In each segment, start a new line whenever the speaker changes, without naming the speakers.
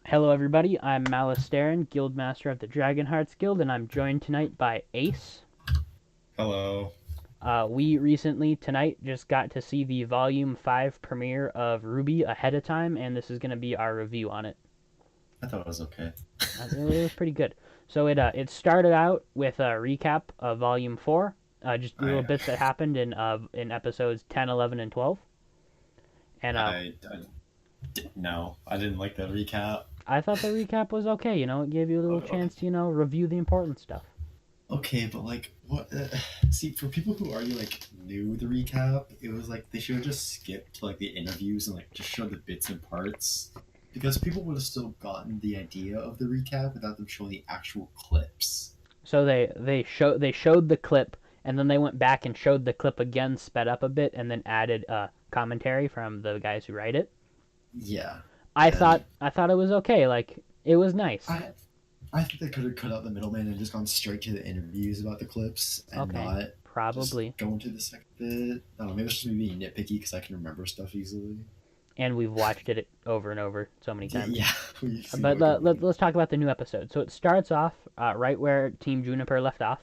Hello, everybody. I'm Malasteren, Guildmaster of the Dragonhearts Guild, and I'm joined tonight by Ace.
Hello.
We recently, tonight, just got to see the Volume 5 premiere of RWBY ahead of time, and this is going to be our review on it.
I thought it was okay.
It was pretty good. So it started out with a recap of Volume 4, just little
I
bits that happened in episodes 10, 11, and 12. And
I didn't know. I didn't like the recap.
I thought the recap was okay. It gave you a little
Okay,
chance to, review the important stuff.
okay, but like, what? See, for people who already like knew the recap, it was like they should have just skipped like the interviews and like just showed the bits and parts because people would have still gotten the idea of the recap without them showing the actual clips.
So they showed the clip, and then they went back and showed the clip again, sped up a bit, and then added commentary from the guys who write it.
Yeah,
I
and
thought I thought it was okay. Like, it was nice.
I I think they could have cut out the middleman and just gone straight to the interviews about the clips and
Okay,
not just
probably.
go into the second bit. I don't know, maybe it's just me being nitpicky because I can remember stuff easily.
And we've watched it over and over so many times.
Yeah, we've seen it
But
like a million.
let's talk about the new episode. So it starts off right where Team Juniper left off,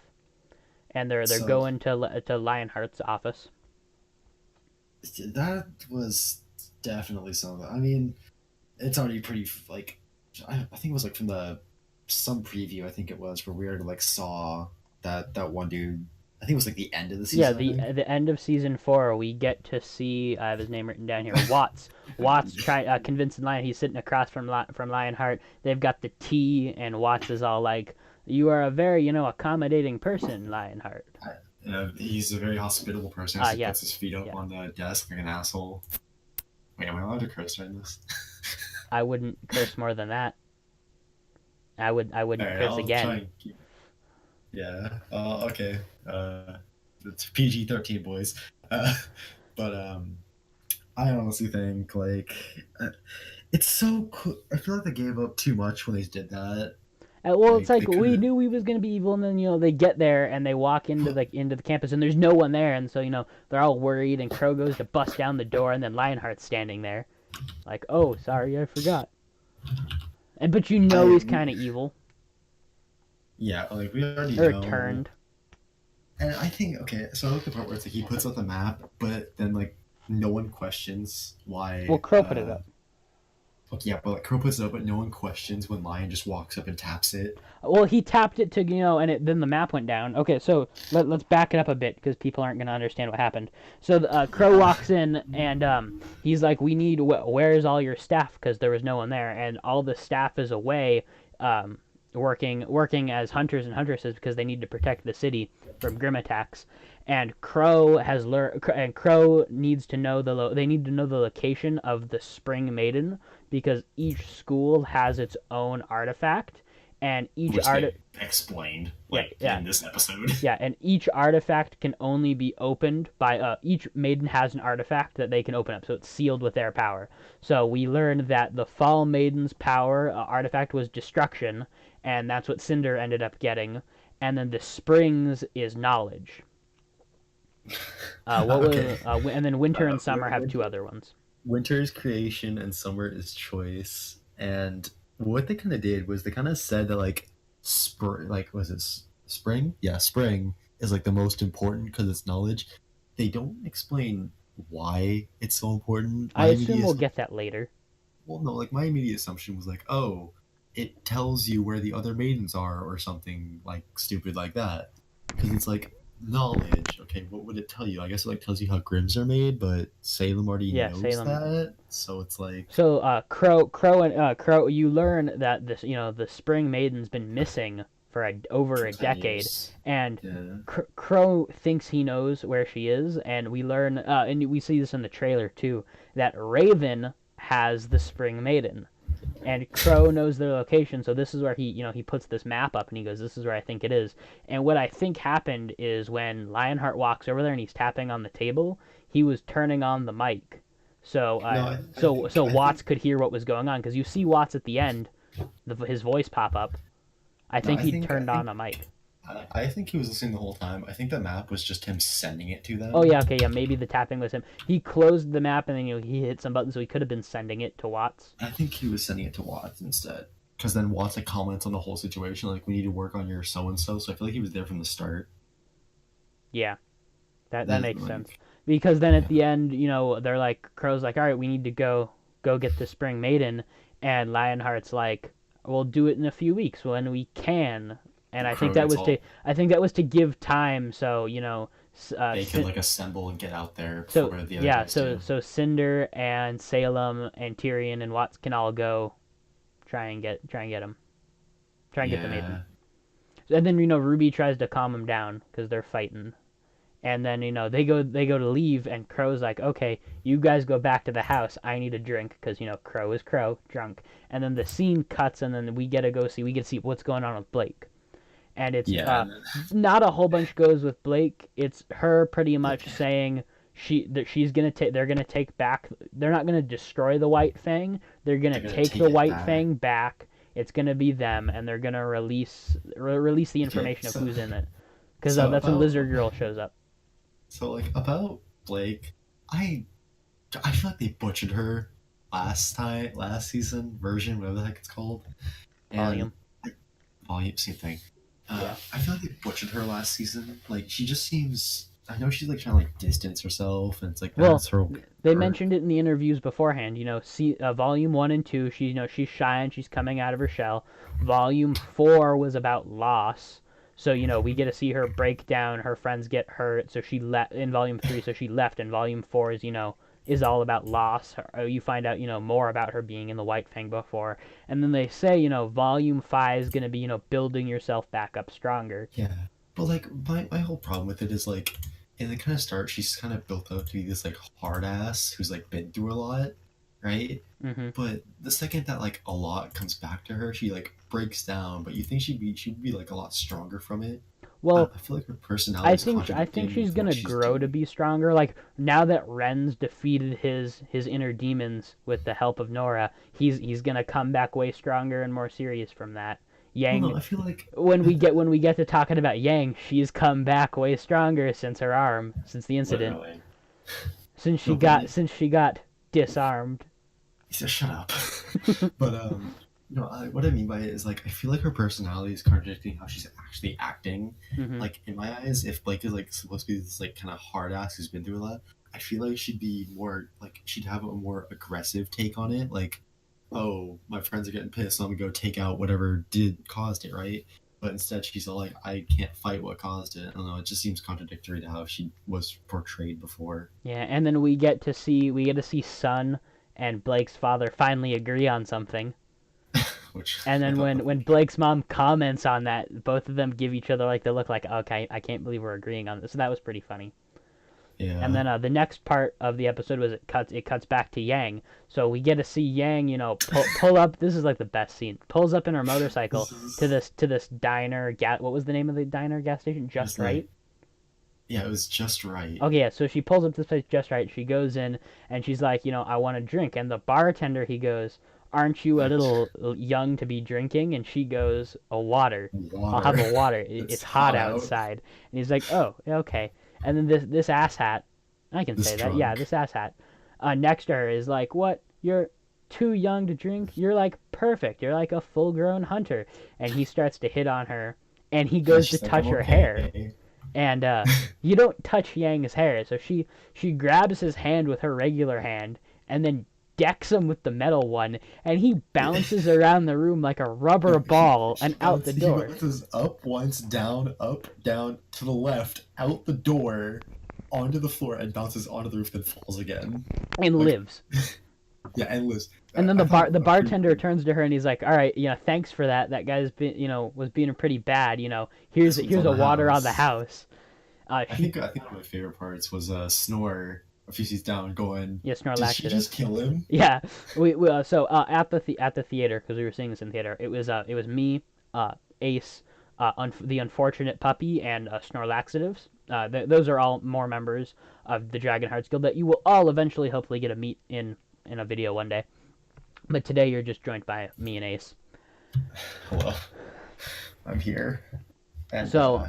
and they're
So
going to Lionheart's office.
that was definitely something. I mean, it's already pretty like I think it was like from the some preview. I think it was where we already like saw that one dude. I think it was like the end of the
Yeah,
season. I
the
think.
the end of season 4, we get to see. I have his name written down here. Watts. Watts try convincing Lion. He's sitting across from Lionheart. They've got the tea, and Watts is all like, "You are a very accommodating person, Lionheart."
He's a very hospitable person. As he
Yeah,
puts his feet up
yeah.
on the desk like an asshole. Wait, am I allowed to curse during this?
I wouldn't curse more than that. I
All
wouldn't
right,
curse
I'll try
again.
and keep. Yeah. Okay. It's PG-13, boys. Uh, but I honestly think like uh, it's so cool. I feel like they gave up too much when they did that.
Well, it's
Like
like
they could
we
have.
knew we was gonna be evil, and then they get there and they walk into the campus, and there's no one there, and so they're all worried, and Crow goes to bust down the door, and then Lionheart's standing there, like, "Oh, sorry, I forgot." And but
I
he's kind of evil
yeah, like we already
or
know.
turned.
And I think okay, so I like the part where it's like he puts out the map, but then like no one questions
Well,
why.
Crow put it up.
Okay, yeah, but like Crow puts it up, but no one questions when Lion just walks up and taps it.
Well, he tapped it to and then the map went down. Okay, so let's back it up a bit because people aren't gonna understand what happened. So Crow
Yeah.
walks in and he's like, "We need where's all your staff?" Because there was no one there, and all the staff is away, working as hunters and huntresses because they need to protect the city from grim attacks. And Crow has learned, and Crow needs to know they need to know the location of the Spring Maiden because each school has its own artifact, and each
Which
art
they explained
yeah,
like
yeah,
in this episode.
yeah, and each artifact can only be opened by each maiden has an artifact that they can open up, so it's sealed with their power. So we learned that the Fall Maiden's power artifact was destruction, and that's what Cinder ended up getting. And then the Springs is knowledge. What
Okay.
was and then Winter and Summer have two
Winter,
other ones.
winter is creation and summer is choice. And what they kind of did was they kind of said that like spring, like was it spring? Yeah, spring is like the most important because it's knowledge. They don't explain why it's so important.
I assume we'll get that later.
Well, no, like my immediate assumption was like, oh, it tells you where the other maidens are or something like stupid like that. Because it's like knowledge. Okay, what would it tell you? I guess it like tells you how Grims are made, but Salem already
Yeah,
knows
Salem.
that, so it's like
So Crow, you learn that the Spring Maiden's been missing for over
for
a
10 years.
decade, and
Yeah.
Crow thinks he knows where she is, and we learn, and we see this in the trailer too, that Raven has the Spring Maiden, and Crow knows their location. So this is where he puts this map up, and he goes, "This is where I think it is." And what I think happened is when Lionheart walks over there and he's tapping on the table, he was turning on the mic, so
No,
so
I
Watts
think
could hear what was going on because you see Watts at the end, his voice pop up. I
no,
think he turned
I
on
think
a mic.
I think he was listening the whole time. I think the map was just him sending it to
Oh
them.
yeah, okay, yeah, maybe the tapping was him. He closed the map and then he hit some buttons, so he could have been sending it to Watts.
I think he was sending it to Watts instead. Because then Watts like comments on the whole situation, like we need to work on your so and so. So I feel like he was there from the start.
Yeah, that
Then
makes sense.
like
Because then at
yeah,
the end, they're like, Crow's like, all right, we need to go get the Spring Maiden, and Lionheart's like, we'll do it in a few weeks when we can. And
Crow gets all
I think that was to give time, so
they could like assemble and get out there
so
before the other
yeah,
guys
so
do.
so Cinder and Salem and Tyrion and Watts can all go try and him, try and get the Maiden.
Yeah,
And then Ruby tries to calm him down because they're fighting. And then they go to leave, and Crow's like, okay, you guys go back to the house. I need a drink because Crow is Crow drunk. And then the scene cuts, and then we get to see what's going on with Blake. And it's
yeah,
not a whole bunch goes with Blake. It's her pretty much saying she's gonna take they're gonna take back. They're not gonna destroy the White Fang. They're gonna
they're gonna
take the
take it
White
back.
Fang back. It's gonna be them, and they're gonna release the
Okay,
information of who's in it. Because
so
that's when
about
Lizard Girl shows up.
so like about Blake, I I feel like they butchered her last season version, whatever the heck it's called, and
Volume.
volume, same thing.
Yeah.
I feel like they butchered her last season. Like she just seems. I know she's like trying to like distance herself, and it's like
Well,
that's her.
they
her
mentioned it in the interviews beforehand. See, volume 1 and 2, she's shy and she's coming out of her shell. Volume 4 was about loss. So we get to see her break down. Her friends get hurt, so she left in volume 3. So she left, and volume 4 is all about loss. You find out more about her being in the White Fang before, and then they say volume 5 is gonna be building yourself back up stronger.
yeah, but like my whole problem with it is like in the kind of start, she's kind of built up to be this like hard ass who's like been through a lot, right?
Hmm.
But the second that like a lot comes back to her, she like breaks down. But you think she'd be like a lot stronger from it.
Well,
I feel like her personality
I
is
think I think
contradicting
she's
with what
gonna
she's
grow to
doing.
be stronger. Like now that Ren's defeated his inner demons with the help of Nora, he's gonna come back way stronger and more serious from that.
Well,
Yang,
no, I feel like
when we get to talking about Yang, she's come back way stronger since her arm, since the incident,
literally
since she
no, but
got since she got disarmed.
he said, "Shut up." But what I mean by it is like I feel like her personality is contradicting how she's actually acting.
Hmm.
Like in my eyes, if Blake is like supposed to be this like kind of hard ass who's been through a lot, I feel like she'd be more like she'd have a more aggressive take on it. Like, oh, my friends are getting pissed, so I'm gonna go take out whatever did caused it, right? But instead, she's all like, I can't fight what caused it. I don't know. It just seems contradictory to how she was portrayed before.
Yeah, and then we get to see Sun and Blake's father finally agree on something.
Which
And
I
then
thought
when
that was
when Blake's mom comments on that, both of them give each other like the look like, okay, I can't believe we're agreeing on this. So that was pretty funny. And
yeah.
then the next part of the episode was it cuts back to Yang. So we get to see Yang, pull up. This is like the best scene. Pulls up in her motorcycle
This is
to this diner. What was the name of the diner gas station?
just
Just
like
Right.
yeah, it was just right.
Okay, yeah. So she pulls up to this place just right. She goes in and she's like, I want a drink. And the bartender he goes, aren't you a little young to be drinking? And she goes, a water. I'll have
Water.
a water.
It's
It's hot
hot out.
outside. And he's like, oh, okay. And then this asshat, I can
This
say that, yeah,
drunk.
this asshat, next to her is like, what? You're too young to drink? You're like perfect. You're like a full-grown hunter. And he starts to hit on her, and he
And
goes to
she's like, I'm
touch her hair,
okay.
and you don't touch Yang's hair. So she grabs his hand with her regular hand, and then decks him with the metal one, and he bounces around the room like a rubber ball and out the
He
door
bounces up once, down, up, down, to the left, out the door, onto the floor, and bounces onto the roof, then falls again.
and
Like,
lives.
yeah, endless.
And then
I thought
the
a pretty
bartender
good.
turns to her and he's like, "All right, thanks for that. That guy's been, was being pretty bad. Here's
This one's
here's
on
a
the
water on the
house.
house." She
I think one of my favorite parts was Snore a few seats down going,
Yeah, snore
did she
laxative.
just kill him?
Yeah, so at the theater, because we were seeing this in theater. It was me, Ace, the unfortunate puppy, and snore laxatives. Those are all more members of the Dragon Hearts Guild that you will all eventually hopefully get to meet in a video one day. But today you're just joined by me and Ace.
Hello, I'm here. And
So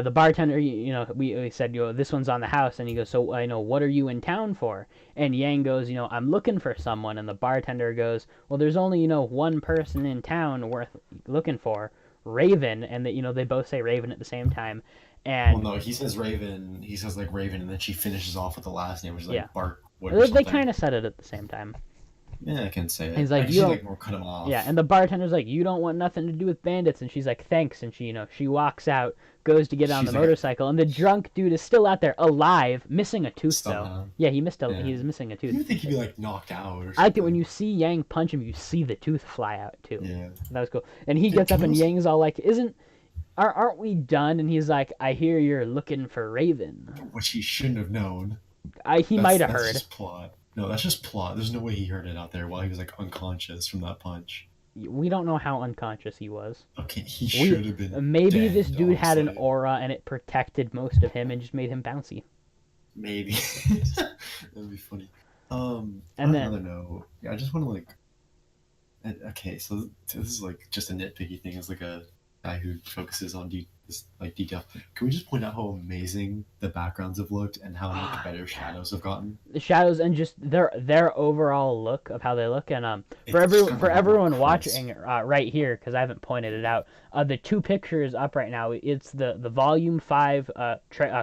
the bartender, we said, this one's on the house, and he goes, so what are you in town for? And Yang goes, I'm looking for someone, and the bartender goes, well, there's only one person in town worth looking for, Raven, and they both say Raven at the same time,
well,
and
no, he says Raven. He says like Raven, and then she finishes off with the last name, which is
yeah,
like Bark Wood or
they
something.
kind of said it at the same time.
Yeah, I can say
And
it.
he's
I
like, you
usually
don't.
like more cut him
Yeah,
off.
and the bartender's like, you don't want nothing to do with bandits, and she's like, thanks, and she walks out, goes to get on the
She's like
motorcycle, and the drunk dude is still out there, alive, missing a tooth though.
somehow.
Yeah,
Yeah.
he's missing a tooth.
You would think he'd be like knocked out or
I like it when
something.
you see Yang punch him, you see the tooth fly out too.
Yeah.
That was cool. And he
Dude,
gets up,
can we
and
also...
Yang's all like, aren't we done? And he's like, I hear you're looking for Raven.
which he shouldn't have known.
He might have
That's
heard.
just plot. No, that's just plot. There's no way he heard it out there while he was like unconscious from that punch.
We don't know how unconscious he was.
Okay, he should have been.
Maybe
Dead,
this dude had an
honestly.
aura, and it protected most of him and just made him bouncy.
Maybe that'd be funny.
And
On
then
another note, yeah, I just want to like. Okay, so this is like just a nitpicky thing as like a guy who focuses on this like detail. Can we just point out how amazing the backgrounds have looked and how much better shadows have gotten?
the shadows and just their overall look of how they look, and
It's just gotten
for
a lot more
everyone
crisp.
watching right here, because I haven't pointed it out, the two pictures up right now, it's the volume 5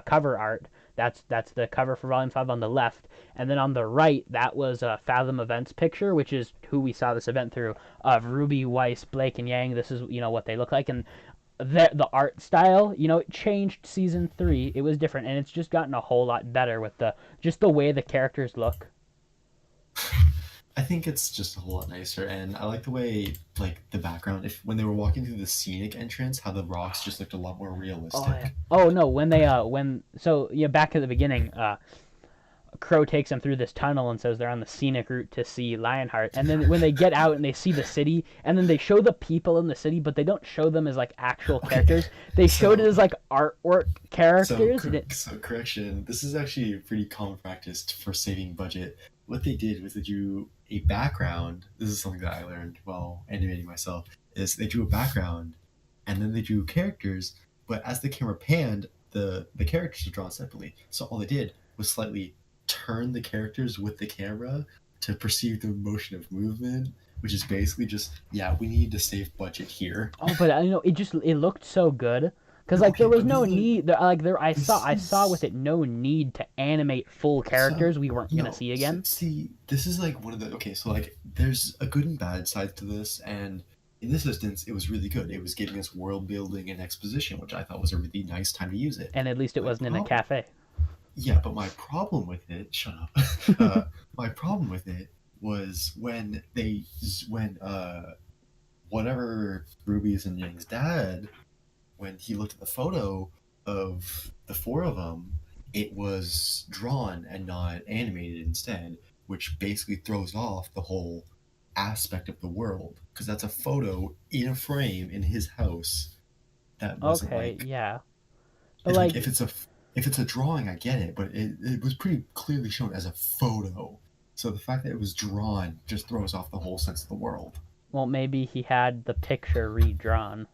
cover art. That's the cover for volume 5 on the left, and then on the right, that was a Fathom Events picture, which is who we saw this event through, of Ruby, Weiss, Blake, and Yang. This is what they look like, and the art style, it changed season 3. It was different, and it's just gotten a whole lot better with the way the characters look.
I think it's just a whole lot nicer, and I like the way like the background. If when they were walking through the scenic entrance, how the rocks just looked a lot more
Oh yeah.
realistic.
Oh no, when they back at the beginning, Crow takes them through this tunnel and says they're on the scenic route to see Lionheart. And then when they get out and they see the city, and then they show the people in the city, but they don't show them as like actual
Okay,
characters. They showed it
so
as like artwork characters.
so correction. This is actually a pretty common practice for saving budget. What they did was they drew a background. This is something that I learned while animating myself. Is they drew a background, and then they drew characters. But as the camera panned, the characters were drawn separately. So all they did was slightly turn the characters with the camera to perceive the motion of movement, which is basically just, yeah, we need to save budget here.
Oh, but it looked so good. Because like there
Okay,
was
but
no need, I
this
saw with
is
it no need to animate full
so
characters we weren't gonna
no.
see again.
See, this is like one of the okay. So like, there's a good and bad side to this, and in this instance, it was really good. It was giving us world building and exposition, which I thought was a really nice time to use it.
And at least it
My
wasn't in a
problem,
cafe.
yeah, but my problem with it, shut up. My problem with it was when whatever Ruby's and Yang's dad, when he looked at the photo of the four of them, it was drawn and not animated instead, which basically throws off the whole aspect of the world because that's a photo in a frame in his house that wasn't
Okay,
like
yeah, but
it's like
like,
if it's a drawing I get it, but it was pretty clearly shown as a photo. So the fact that it was drawn just throws off the whole sense of the world.
well, maybe he had the picture redrawn.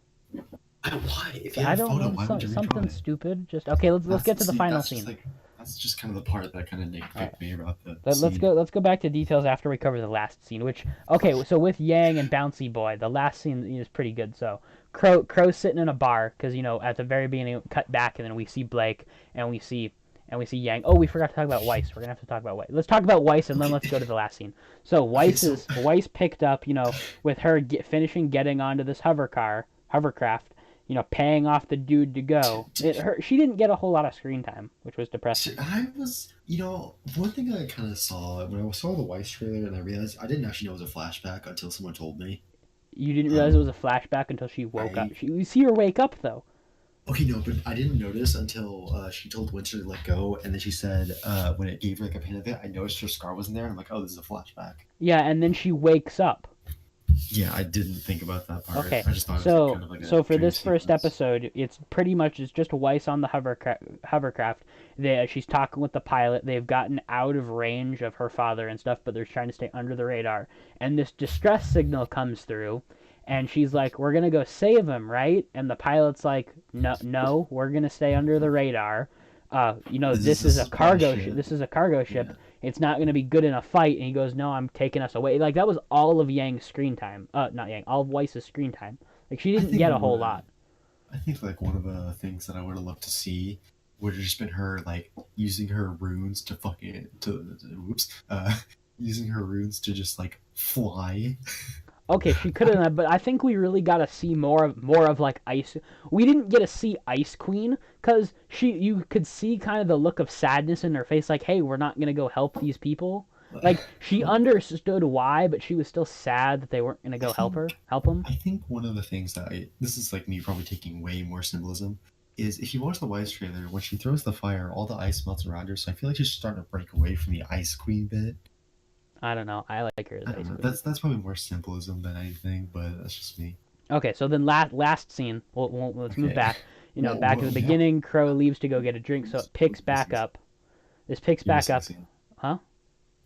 Why? If
So
you
I
had a
don't
photo,
know,
why would you redraw
something
it?
stupid. Just okay. Let's get to the final
That's just
scene.
like that's just kind of the part that kind of
All right.
nitpicked me about the
Let's
scene.
go. Let's go back to details after we cover the last scene. Which okay, so with Yang and Bouncy Boy, the last scene is pretty good. So Crow's sitting in a bar because at the very beginning cut back and then we see Blake and we see Yang. Oh, we forgot to talk about Weiss. We're gonna have to talk about Weiss. Let's talk about Weiss and then let's go to the last scene. So
Okay, so
Weiss picked up with her finishing getting onto this hovercraft. Paying off the dude to go. She didn't get a whole lot of screen time, which was depressing.
I was, one thing I kind of saw when I saw the Weiss trailer and I realized I didn't actually know it was a flashback until someone told me.
You didn't realize it was
Um,
a flashback until she woke up.
I
You see her wake up though.
Okay, no, but I didn't notice until she told Winston to let go, and then she said when it gave her like a pin of it, I noticed her scar wasn't there, and I'm like, oh, this is a flashback.
Yeah, and then she wakes up.
Yeah, I didn't think about that part.
Okay,
I just thought it was like,
so
kind of like a
so for
dream
this first
sequence.
episode, it's just Weiss on the hovercraft. She's talking with the pilot. They've gotten out of range of her father and stuff, but they're trying to stay under the radar. And this distress signal comes through, And she's like, "We're gonna go save him, right?" And the pilot's like, "No, no, we're gonna stay under the radar. This is a cargo ship. This is a cargo ship.
Yeah.
It's not gonna be good in a fight." And he goes, "No, I'm taking us away." Like that was all of Yang's screen time. Not Yang, all of Weiss's screen time. Like she didn't get a whole lot.
I think like one of the things that I would have loved to see would have just been her like using her runes to fucking whoops, using her runes to just like fly.
Okay, she could have, but I think we really got to see more of like Ice. We didn't get to see Ice Queen because you could see kind of the look of sadness in her face, like, "Hey, we're not gonna go help these people." Like she understood why, but she was still sad that they weren't gonna go help them.
I think one of the things this is like me probably taking way more symbolism is if you watch the Wise trailer, when she throws the fire, all the ice melts around her. So I feel like she's starting to break away from the Ice Queen bit.
I don't know. I like her as
I
Ice
don't know.
Queen.
That's probably more symbolism than anything, but that's just me.
Okay, so then last scene. Let's move
Okay.
back. Back to the beginning. Crow leaves to go get a drink, so it picks back up. This picks
You're
back
missing a
up.
scene.
Huh?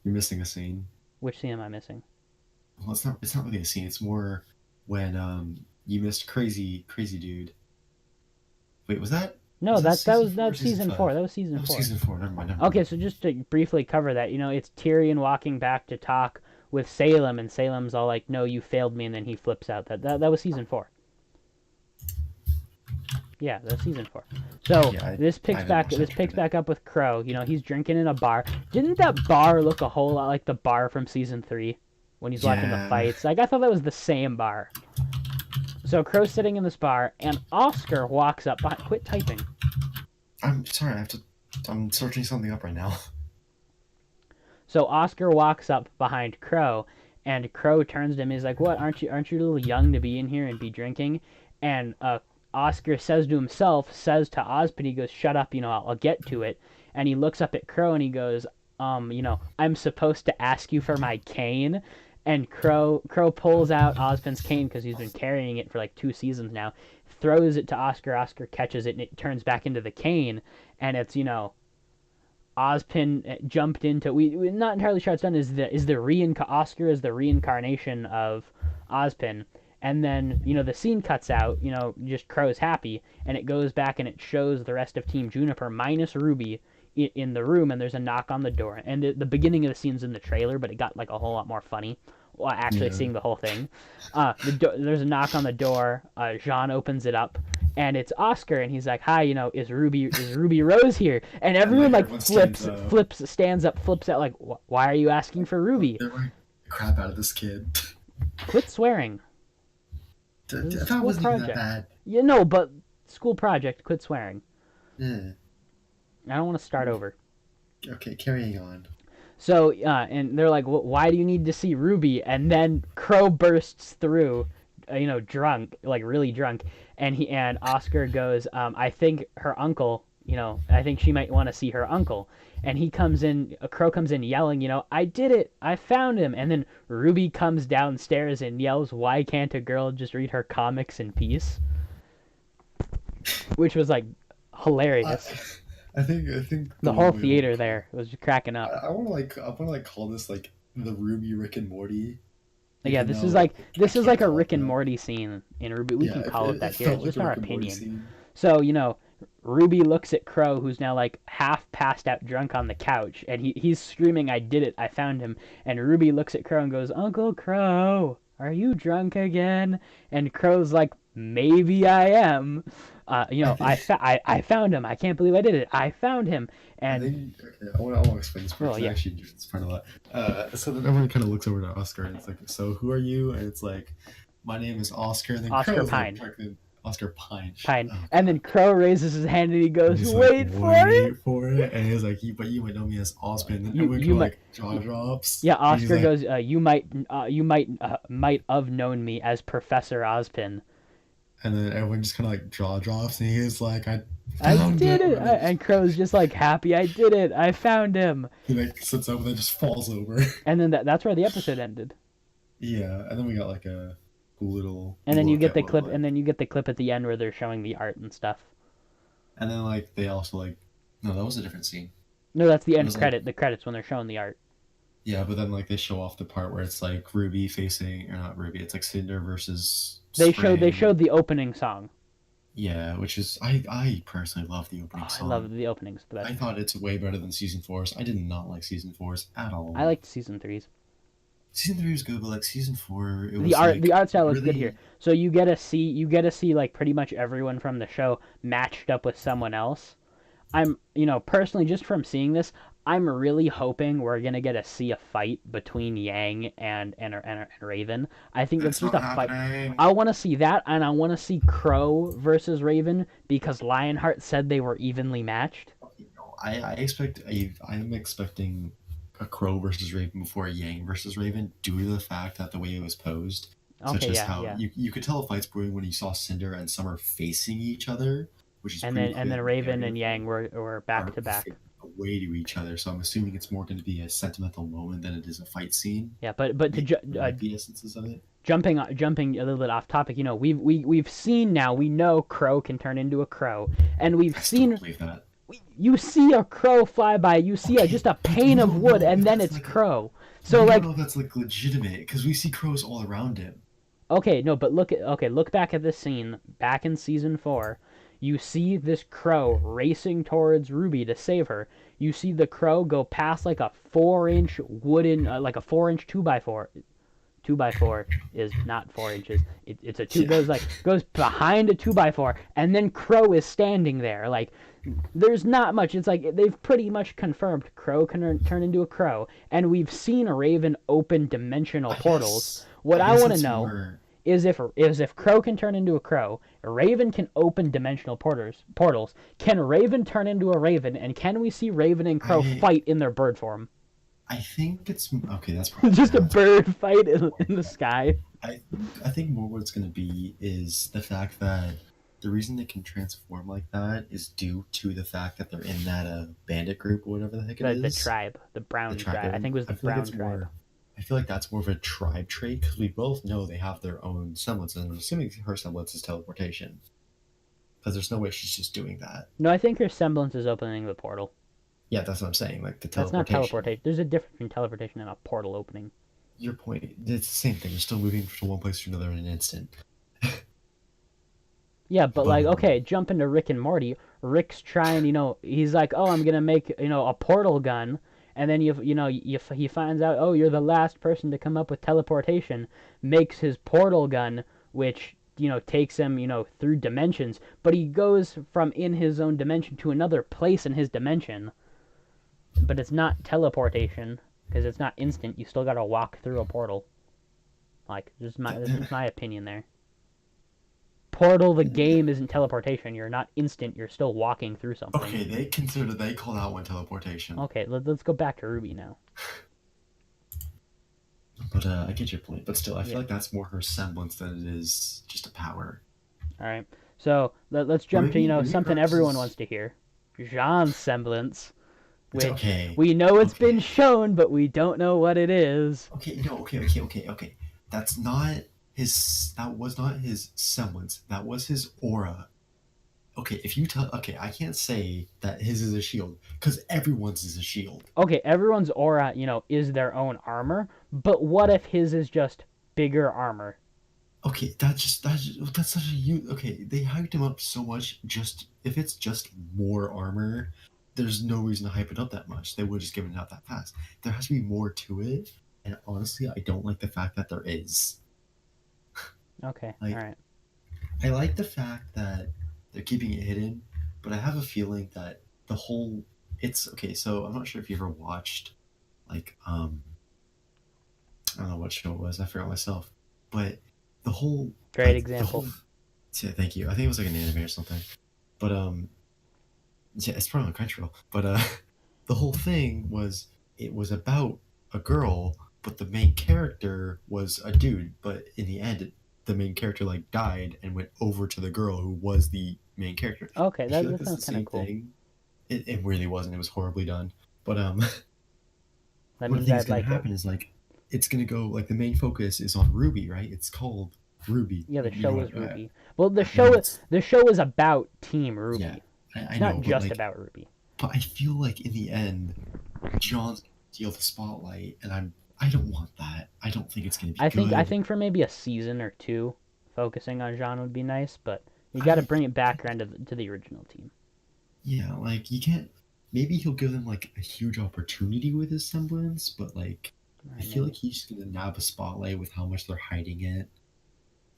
You're missing a scene.
Which scene am I missing?
Well, it's not. It's not really a scene. It's more when you missed crazy dude. Wait, was that?
No,
Was
that's
season
season 4. That was season
That was
4.
season 4. Never mind.
Okay, so just to briefly cover that, it's Tyrion walking back to talk with Salem, and Salem's all like, "No, you failed me," and then he flips out. That was season 4. Yeah, that's season 4. So
Yeah,
this picks back up with Crow. He's drinking in a bar. Didn't that bar look a whole lot like the bar from season 3 when he's watching the fights? Like I thought that was the same bar. So Crow's sitting in this bar, and Oscar walks up. Quit typing.
I'm sorry. I'm searching something up right now.
So Oscar walks up behind Crow, and Crow turns to him. He's like, "What? Aren't you a little young to be in here and be drinking?" And Oscar says to himself, says to Ozpin, he goes, "Shut up, I'll get to it." And he looks up at Crow and he goes, "I'm supposed to ask you for my cane." And Crow pulls out Ozpin's cane because he's been carrying it for like 2 seasons now, throws it to Oscar. Oscar catches it and it turns back into the cane, and it's Ozpin jumped into. We're not entirely sure it's done. Oscar is the reincarnation of Ozpin, and then the scene cuts out. Just Crow's happy, and it goes back and it shows the rest of Team Juniper minus RWBY in the room, and there's a knock on the door. And the beginning of the scene's in the trailer, but it got like a whole lot more funny. Well, actually seeing the whole thing. There's a knock on the door. Jean opens it up, and it's Oscar, and he's like, "Hi, is Ruby Rose here?" And everyone stands up, flips out, like, "Why are you asking for Ruby?"
They're like the crap out of this kid.
Quit swearing.
I thought it wasn't even that bad.
But school project. Quit swearing.
Yeah.
I don't want to start over.
Okay, carrying on.
So, and they're like, "Why do you need to see Ruby?" And then Crow bursts through, drunk, like really drunk, and Oscar goes, "I think her uncle, I think she might want to see her uncle." And Crow comes in yelling, "I did it, I found him." And then Ruby comes downstairs and yells, "Why can't a girl just read her comics in peace?" Which was like hilarious.
I think
the whole theater there was cracking up.
I want to call this like the RWBY Rick and Morty.
Yeah, this is like a Rick and Morty scene in RWBY. We can call it that here. It's just our opinion. So RWBY looks at Crow, who's now like half passed out drunk on the couch, and he's screaming, "I did it! I found him!" And RWBY looks at Crow and goes, "Uncle Crow, are you drunk again?" And Crow's like, "Maybe I am." I found him. I can't believe I did it. I found him. And
I want to explain this part. I actually do this part a lot. So then everyone kind of looks over to Oscar and it's like, "So who are you?" And it's like, "My name is Oscar." And then
Oscar Pine.
Like, Oscar Pine.
And then Crow raises his hand and he goes, "Wait for it."
And he's like, "But you might know me as Ozpin." And everyone kind of like jaw drops.
Yeah, Oscar goes, "You might have known me as Professor Ozpin."
And then everyone just kind of like jaw drops, and he's like, "I
did it!" And Crow's just like happy, "I did it! I found him!"
He like sits up and then just falls over.
And then that's where the episode ended.
Yeah, and then we got like a cool little.
And then you get the clip, and then you get the clip at the end where they're showing the art and stuff.
And then like they also like, no, that was a different scene.
No, that's the end credit. The credits when they're showing the art.
Yeah, but then like they show off the part where it's like Ruby facing, or not Ruby, it's like Cinder versus
They
Spring.
showed the opening song.
Yeah, which is I personally love the
Oh,
opening
I love
song.
the openings the best.
I thought it's way better than season four's. I did not like season four's at
I
all.
liked season three's.
Season three was good, but like season four, it
The
was
art
like
style looks good here.
really.
So you get to see like pretty much everyone from the show matched up with someone else. I'm, personally, just from seeing this, I'm really hoping we're gonna get to see a fight between Yang and Raven. I think it's
It's
just
not
a fight.
happening.
I want to see that, and I want to see Crow versus Raven because Lionheart said they were evenly matched.
I'm expecting a Crow versus Raven before a Yang versus Raven due to the fact that the way it was posed, such
Okay,
as
yeah,
how
yeah.
you could tell a fight's brewing when you saw Cinder and Summer facing each other, which is
And
pretty
then
clear the
Raven
area
and Yang were back
are
to back.
away to each other. So I'm assuming it's more going to be a sentimental moment than it is a fight scene.
Yeah, but to
Might be essences of it.
jumping a little bit off topic, we've seen now, we know Crow can turn into a crow, and we've
I still don't
seen
believe that.
you see a crow fly by, you see
Okay,
just a
but
pane
we
of
don't
wood,
know
and
if
then
that's
it's
like
Crow. So
we don't
like,
know if that's like legitimate because we see crows all around him.
okay, no, but look back at this scene back in season 4. You see this crow racing towards Ruby to save her. You see the crow go past like a 4-inch wooden, like a 4-inch 2x4. 2x4 is not 4 inches. It's a two
Yeah.
goes behind a 2x4, and then Crow is standing there. Like, there's not much. It's like they've pretty much confirmed Crow can turn into a crow, and we've seen a Raven open dimensional portals. What
I
I
guess
want to
it's
know
more.
is if Crow can turn into a crow, Raven can open dimensional portals. Can Raven turn into a Raven, and can we see Raven and Crow
I
fight in their bird form?
I think it's okay. That's probably
Just a
gonna happen.
bird fight in the sky.
I I think more what it's gonna be is the fact that the reason they can transform like that is due to the fact that they're in that bandit group or whatever the heck it
The
is.
tribe, the
The
brown
tribe.
tribe. I think it was
I
the
feel like
brown
it's
tribe.
more. I feel like that's more of a tribe trait because we both know they have their own semblance, and I'm assuming her semblance is teleportation. Because there's no way she's just doing that.
No, I think her semblance is opening the portal.
Yeah, that's what I'm saying. Like the
That's not
teleportation.
teleportation. There's a difference between teleportation and a portal opening.
Your point. It's the same thing. You're still moving from one place to another in an instant.
Yeah, but
But
like, okay, jump into Rick and Morty. Rick's trying, he's like, oh, I'm gonna make, a portal gun, and then he finds out, oh, you're the last person to come up with teleportation. Makes his portal gun, which takes him, through dimensions, but he goes from in his own dimension to another place in his dimension. But it's not teleportation because it's not instant. You still gotta walk through a portal. Like, this is my opinion there. Portal, the game, isn't teleportation. You're not instant. You're still walking through something.
okay, they call that one teleportation.
Okay, let's go back to RWBY now.
But I get your point. But still, I feel
Yeah.
like that's more her semblance than it is just a power.
All right. So let's jump to
Ruby
something everyone
versus.
wants to hear. Jean's semblance,
It's
which
okay.
we know it's
Okay.
been shown, but we don't know what it is.
Okay, no, okay. That's not his. That was not his semblance. That was his aura. Okay, if you tell. Okay, I can't say that his is a shield because everyone's is a shield.
Okay, everyone's aura, is their own armor, but what if his is just bigger armor?
Okay, that's such a okay. They hyped him up so much. Just if it's just more armor, there's no reason to hype it up that much. They would just given it out that fast. There has to be more to it, and honestly, I don't like the fact that there is.
Okay,
Like,
all right.
I like the fact that they're keeping it hidden, but I have a feeling that the whole it's okay. So I'm not sure if you ever watched like I don't know what show it was. I forgot myself, but the whole
Great
like the
example.
whole yeah, thank you. I think it was like an anime or something. But yeah, it's probably on Crunchyroll. But the whole thing was it was about a girl, but the main character was a dude. But in the end, the main character like died and went over to the girl who was the main character.
Okay,
I feel like
that
that's the
sounds kind of
same
cool.
thing. It really wasn't. It was horribly done. But
That
what I
means
think is
I'd
gonna
like it.
happen is like it's gonna go like the main focus is on Ruby, right? It's called Ruby.
Yeah, the
You
show
know
is
what?
RWBY. Well,
You know what's
the show is about Team RWBY.
yeah. I
It's
know,
not
but
just
like,
about RWBY.
but I feel like in the end, John's steal the spotlight, and I don't want that. I don't think it's gonna be
I
good.
think for maybe a season or two, focusing on Jean would be nice, but you got to
I
bring it back around to the original team.
Yeah, like you can't. Maybe he'll give them like a huge opportunity with his semblance, but like
All
I
right,
feel
maybe.
like he's just gonna nab a spotlight with how much they're hiding it.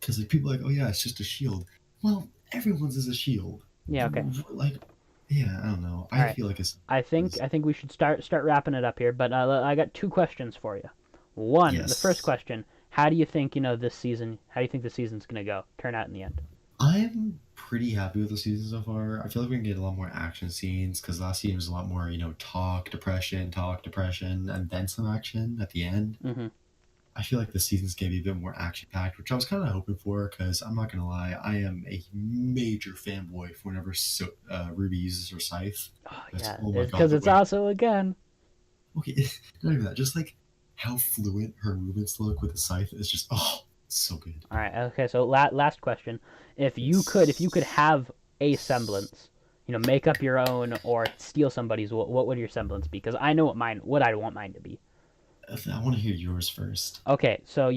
Because like people are like, oh yeah, it's just a shield. Well, everyone's is a shield.
Yeah, okay.
Like, yeah, I don't know.
All
I
right.
feel like it's
I think we should start wrapping it up here. But I got two questions for you. One, the first
yes.
question: how do you think this season? How do you think the season's gonna go? Turn out in the end?
I'm pretty happy with the season so far. I feel like we can get a lot more action scenes because last season was a lot more, talk, depression, and then some action at the end.
Mm-hmm.
I feel like the season's gonna be a bit more action packed, which I was kind of hoping for because I'm not gonna lie, I am a major fanboy for whenever Ruby uses her scythe.
Oh
That's
yeah,
oh my
it's
god,
because
the
it's
way
also again.
okay, not even that, just like how fluent her movements look with the scythe is just it's so good.
All right. Okay. So last question: if you could
It's
have a semblance, make up your own or steal somebody's, what would your semblance be? Because I know what I want mine to be.
I want to hear yours first.
Okay, so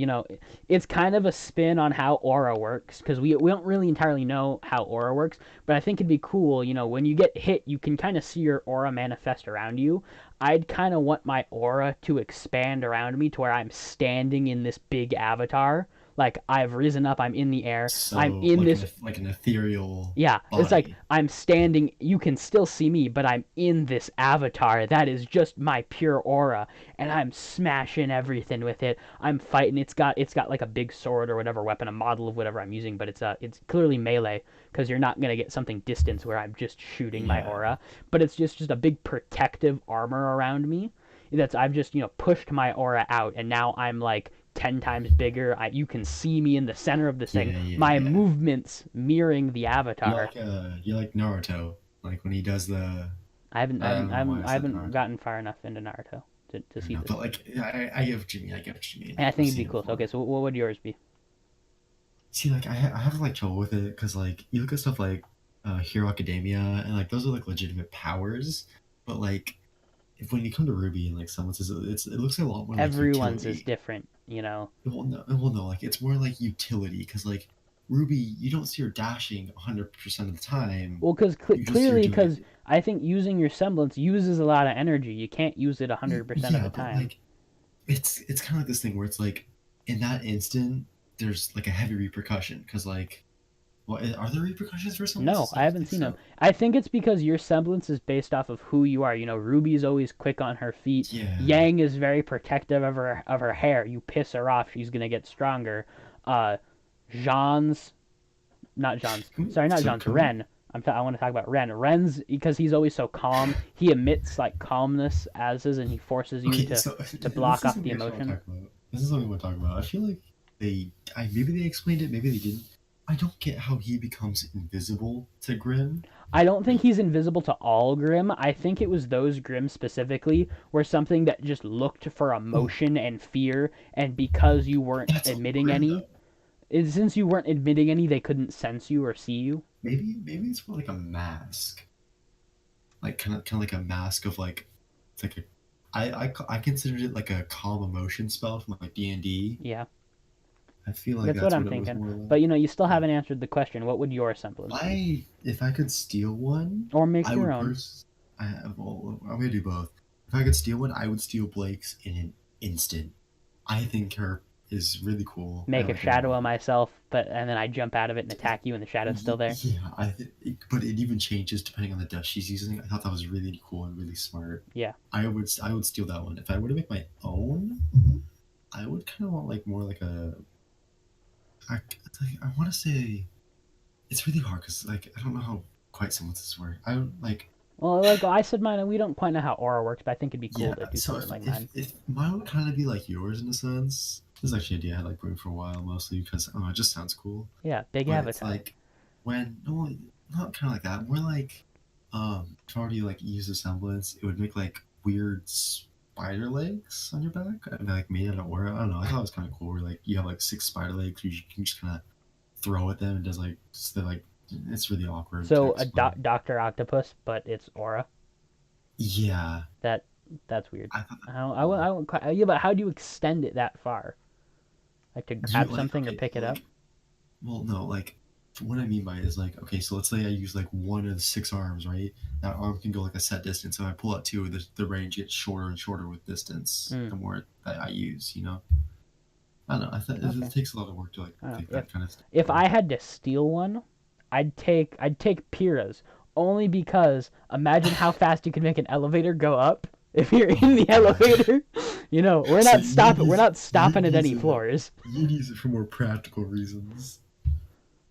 it's kind of a spin on how aura works because we don't really entirely know how aura works, but I think it'd be cool. When you get hit, you can kind of see your aura manifest around you. I'd kind of want my aura to expand around me to where I'm standing in this big avatar. Like I've risen up, I'm in the air, I'm
So
in this.
like an ethereal
Yeah, it's like
body.
I'm standing. You can still see me, but I'm in this avatar that is just my pure aura, and I'm smashing everything with it. I'm fighting. It's got like a big sword or whatever weapon, a model of whatever I'm using, but it's clearly melee because you're not gonna get something distance where I'm just shooting my
Yeah,
aura, but it's just a big protective armor around me. That's I've just pushed my aura out, and now I'm like 10 times bigger. You can see me in the center of this thing. My
yeah.
movements mirroring the avatar.
You like Naruto, like when he does the I don't know why I
I
said
haven't
Naruto.
gotten far enough into Naruto to
I
see
know,
this.
but like I get what you mean. I get what you mean.
And I
I've
think it'd be
seen it
cool. So, okay,
before.
so what would yours be?
See, like I have like trouble with it because like you look at stuff like Hero Academia and like those are like legitimate powers, but like if when you come to Ruby and like someone says it looks a lot more like
Everyone's is
utility.
different.
Well, no, like it's more like utility because like Ruby, you don't see her dashing 100% of the time.
Well, because
You just see her
clearly,
doing
because
it.
I think using your semblance uses a lot of energy. You can't use it 100% of the
Yeah, but
time.
like it's kind of like this thing where it's like in that instant there's like a heavy repercussion because like are there repercussions for
No,
semblances? I
I
don't
haven't
think
seen them.
so.
I think it's because your semblance is based off of who you are. Ruby's always quick on her feet.
Yeah.
Yang is very protective of her hair. You piss her off, she's gonna get stronger. Uh, Jean's not Jean's. Sorry, not
So
Jean's.
can we?
Ren. I want to talk about Ren. Ren's because he's always so calm. He emits like calmness as is, and he forces you
Okay, so
to
this
block
is
off the
something I actually want to
emotion.
talk about. This is something I want to talk about. I feel like maybe they explained it, maybe they didn't. I don't get how he becomes invisible to Grim.
I don't think he's invisible to all Grim. I think it was those Grim specifically were something that just looked for
Oh,
emotion and fear, and because you weren't
that's all
admitting
Grim
any,
though.
since you weren't admitting any, they couldn't sense you or see you.
Maybe it's more like a mask, like kind of like a mask of like it's like a. I considered it like a calm emotion spell from like D&D.
Yeah,
I feel like
that's what
that's
I'm
what it was
thinking.
more
But
like.
you still
Yeah.
haven't answered the question. What would your semblance be?
If I could steal one,
Or make
I
your
would
own?
well, I'm gonna do both. If I could steal one, I would steal Blake's in an instant. I think her is really cool. I
Make a
like her a
shadow of
lot.
myself, and then I jump out of it and attack you, and the shadow's still there.
Yeah, but it even changes depending on the dust she's using. I thought that was really cool and really smart.
Yeah.
I would steal that one. If I were to make my own, I would kind of want like more like I want to say it's really hard because like I don't know how quite some of this work. I don't like
Well, like I said, mine. We don't quite know how aura works, but I think it'd be
yeah.
cool to do
So
something like mine.
if mine would kind of be like yours in a sense. This is actually an idea I had like brewing for a while, mostly because it just sounds cool.
Yeah, big
But it's
avatar.
like when no, not kind of like that. More like if I were to like use a semblance, it would make like weird spider legs on your back, and like made out of aura. I don't know. I thought it was kind of cool. Where like you have like six spider legs, you can just kind of throw at them and does like they're like it's really awkward to
So a
explain.
Doctor Octopus, but it's aura.
Yeah,
That That's weird.
I thought that,
I won't quite, yeah, but how do you extend it that far? Like to
do you
grab
like
something or
okay
pick it up?
like well no like what I mean by it is like okay so let's say I use like one of the six arms right that arm can go like a set distance so I pull out two the range gets shorter and shorter with distance
Hmm.
the more that I use you know I don't know I thought
Okay.
it takes a lot of work to like
I don't
pick
know.
that kind of stuff
If
up.
I had to steal one, I'd take Pira's only because imagine how fast you can make an elevator go up if you're in the elevator.
So
We're not stopping
you'd
at
use
any
it
floors.
you'd use it for more practical reasons.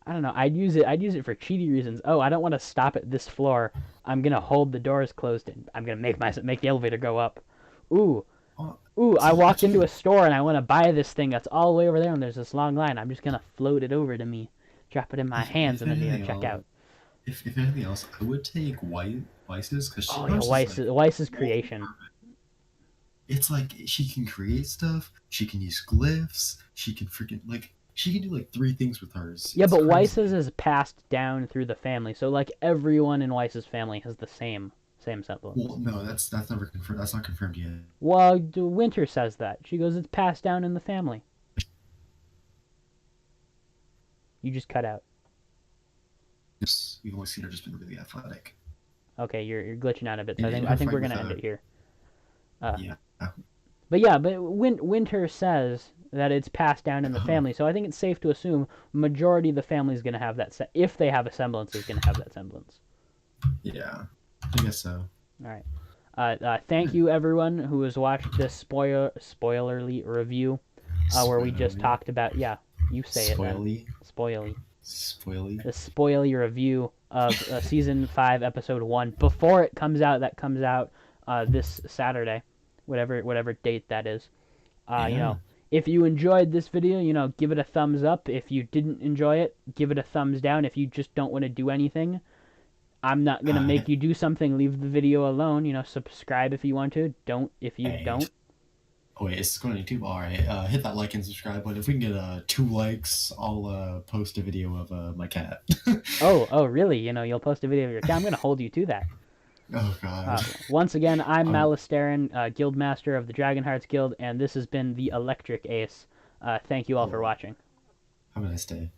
I don't know. I'd use it for cheaty reasons. Oh, I don't want to stop at this floor. I'm gonna hold the doors closed and I'm gonna make the elevator go up. Ooh,
Oh,
ooh, I
see,
walked
actually,
into a store and I want to buy this thing that's all the way over there and there's this long line. I'm just gonna float it over to me, drop it in my hands,
if
and then
anything
check
else,
out.
if anything else, I would take Weiss's because
Oh yeah,
hers is like
Weiss's creation.
multi-purpose. It's like she can create stuff. She can use glyphs. She can freaking like she can do like three things with hers.
Yeah,
It's
but
crazy.
Weiss's is passed down through the family, so like everyone in Weiss's family has the same semblance.
Well, no, that's never confirmed. That's not confirmed yet.
Well, Winter says that. She goes, it's passed down in the family. You just cut out.
We've only seen her just been really athletic.
Okay, you're glitching out a bit, so
In
I
her
think
fight
we're
with
gonna end it here. Uh,
yeah,
but yeah, but Winter says that it's passed down in the
uh,
family, so I think it's safe to assume majority of the family is gonna have that. If they have a semblance, is gonna have that semblance.
yeah, I guess so.
All right. Thank you everyone who has watched this spoilerly review, where we just
Spoily,
talked about you say it then
spoily,
spoily
spoily.
the spoily review of season 5 episode 1 before it comes out. That comes out this Saturday, whatever date that is.
Yeah.
If you enjoyed this video, give it a thumbs up. If you didn't enjoy it, give it a thumbs down. If you just don't want to do anything, I'm not gonna make you do something. Leave the video alone. Subscribe if you want to. Don't if you
Hey.
don't.
Oh wait, it's going to YouTube. All right, hit that like and subscribe button. If we can get 2 likes, I'll post a video of my cat.
Oh, really? You'll post a video of your cat. I'm gonna hold you to that.
Oh god.
Once again, I'm
Um,
Malasteren, Guildmaster of the Dragonhearts Guild, and this has been the ElectriceAce. Thank you all for
oh,
watching.
have a nice day.